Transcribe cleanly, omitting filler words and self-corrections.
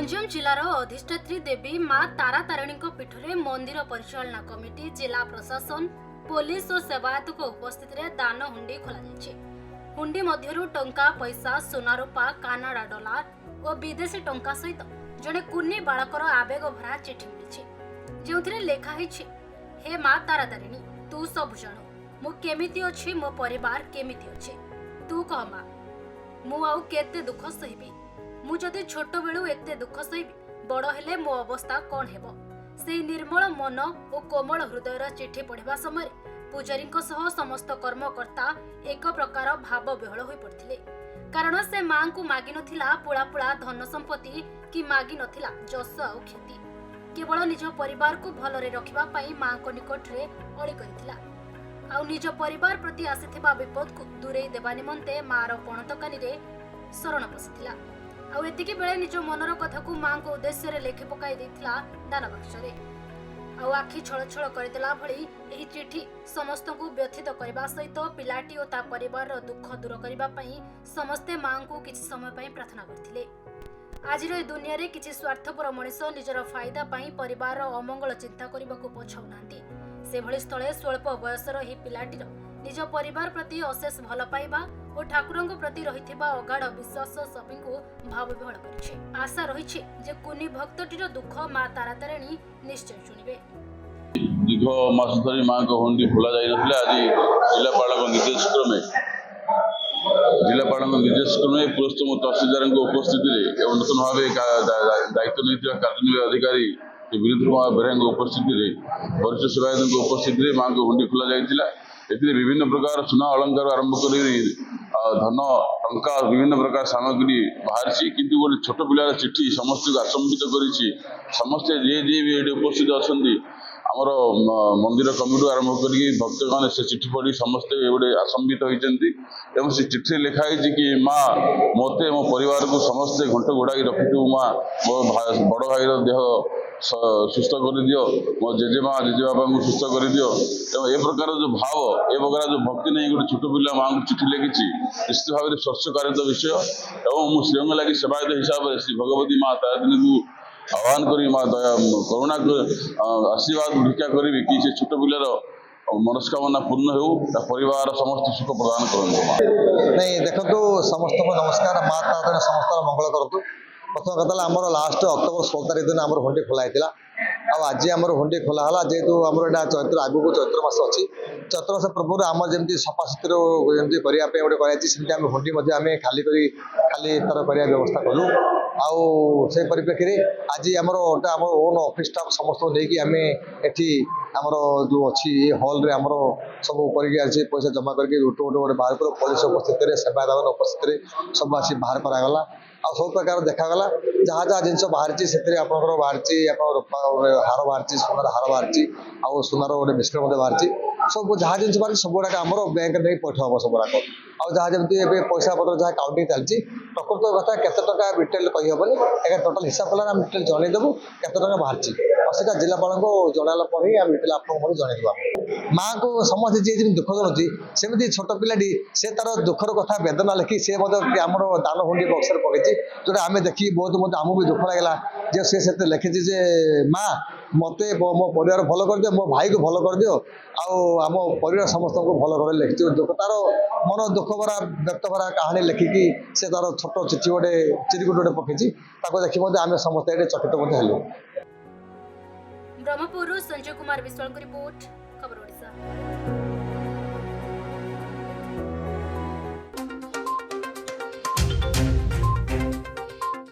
गंजाम जिलार अधिष्ठात्री देवी मां तारा तारिणी पीठरे मंदिर परिचालना कमिटी जिला प्रशासन पुलिस और सेवायत उपस्थित दान हुंडी खोल हुंडी मध्यरु टंका पैसा सोना रूपा कानाडा डॉलर और विदेशी टंका सहित जड़े कुनी बालकर आवेग भरा चिठी मिली जो लेखाही हे मां तारा तारिणी तू सब जाणु मु केमिति अछि मो परिवार केमिति अछि तू कह मां मु आउ केते दुख सहिबी मु जदि छोट बेलू एते दुख सहिबी बड़ हेले मो अवस्था कौन हेबो। से निर्मल मन और कोमल हृदयर चिठी पढ़िबा समय पूजारी समस्त कर्मकर्ता एक प्रकार भाव विहल हो पड़थिले कारण से मां को मागी नथिला पुला पुला धन संपत्ति कि मागी नथिला जस आ क्षति केवल निज परिवार को भलरे रखिबा पई मां को निकट रे अळी करिथिला आ निज परिवार प्रति आसीथिबा विपद को दूरेई देबा निमंते मार पणतकानी रे शरण पसिथिला आउ एतिकी बेले निज मनर कथा को मां को उद्देश्य रे लेखि पकाई देथिला दान बाक्सरे आउ आखि छळ छळ करदेला भली एही चिठी समस्त को व्यथित करबा सहित पिलाटी और ता परिवार रो दुख दूर करबा पई समस्ते मां को किछि समय पई प्रार्थना करथिले। आजिर ए दुनिया रे किछि स्वार्थपर मनुष्य निजर फायदा पई परिवार रो अमंगल चिंता करबाको पछाउ नांती से भली स्थले स्वल्प बयसर ही पिलाटीर निज परिवार प्रति अशेष भल पाइबा और ठाकुरंग प्रति रहिथिबा अगाढ़ विश्वास सभी भाव विहल करिछि। आशा रहिछि जे कुनी भक्तटीर दुख मां तारा तारिणी निश्चय शुणिबे। दीर्घ मास धरी मां को हुंडी खोला जाई नथिला आज जिलापाल निर्देश क्रमे पुरस्तम तहसीलदार उपस्थिति एवं नूतन भाव दायित्व नहीं कार्यनिर्वाही अधिकारी विनीत कुमार बेरा उपस्थिति वरिष्ठ सेवायत उपस्थिति मां को हुंडी खोला जाइतिला। विभिन्न प्रकार सुना अलंकार आरंभ कर धन टंका विभिन्न प्रकार सामग्री बाहरी किंतु गोटे छोट पिलार चिठी समस्त को आचंबित करिछि। समस्ते जे भी ये उपस्थित अच्छा आमर मंदिर कमिटी आरंभ करी भक्त मैंने से चिठी पढ़ी समस्ते गोटे आचंबित होती से चिठी लिखाई कि माँ मते मो परिवार को समस्ते घंट घोड़ाई रखिथु माँ मो बड़ भाईर देह सुस्थ कर दियो मो जेजेमा जेजेबापा को सुस्थ कर दियो ए प्रकार जो भाव ए प्रकार जो भक्ति नहीं गोटे छोट पिला माँ को चिठी लिखी निश्चित भाव में स्पर्शकारित विषय और मुझे श्रीअंग लगी सेवायत हिसाब से श्री भगवती माँ तारिणी को आह्वान करी माँ दया करुणा आशीर्वाद भिक्षा करी कि से छोट पिलार मनस्कामना पूर्ण हो परिवार समस्त सुख प्रदान करूँ। नहीं देखो समस्त को नमस्कार माँ तारिणी समस्त मंगल करूँ। प्रथम कथा आम लास्ट अक्टोबर 16 तारीख दिन आम हुंडी खोला आज आम हुंडी खोला जेहेतु आम चैत्र आगू चैत्र मास अच्छी चैत्र मास पूर्व आम जमी सफा सुतर जमी करने गोटे हुंडी खाली तर करने व्यवस्था कलु आउ से परिप्रेक्षी आज आमर आम ओन ऑफिस स्टाफ समस्त नहीं आम एटी आमर जो अच्छी हॉल रे आमर सब कर पैसा जमा करके गोटे गोटे बाहर कर पुलिस उपस्थित सेवादान उपस्थित सब आसी बाहर करागला आ सब प्रकार देखागला जहाँ जहाँ जिन बाहरी से बाहरी रूपा हार बाहरी सोनार हार बाहरी आउ सोनार गोटे मिश्र बाहरी सब जहाँ जिन बाहरी सब गुड़ाक आम बैंक नहीं पैठ हम सब गुड़ाक आउ जहाँ जमी पैसा पत्र जहाँ काउंटिंग चलती प्रकृत कथा केते टका डिटेल कहीहबनी एक टोटाल हिसाब कला डिटेल जनईदेवु केते टका बाहरी और सीटा जिलापाल को जनाला पर ही डिटेल आपको जनईदेव। माँ को समस्त जी दुख जनाऊँगी सेमती छोट पिलाटी से तार दुखर कथा वेदना लिखी से आम दान हुंडी बक्स पकई जोटा आम देखिए बहुत आमको भी दुख लगे जे से लिखी जे माँ मत मो परिवार भल कर दियो मो भाई को भल कर दियो आम परिवार समस्त को भल कर लिखी दुख तार मन दुख भरा व्यक्त भरा कहानी लिखिकी से तार छोट चिठी गोटे चिरकुट गोटे पकई देखी आम समस्त ये चकित हेलु। ब्रह्मपुर संजय कुमार विश्वाल रिपोर्ट खबर ओडिशा।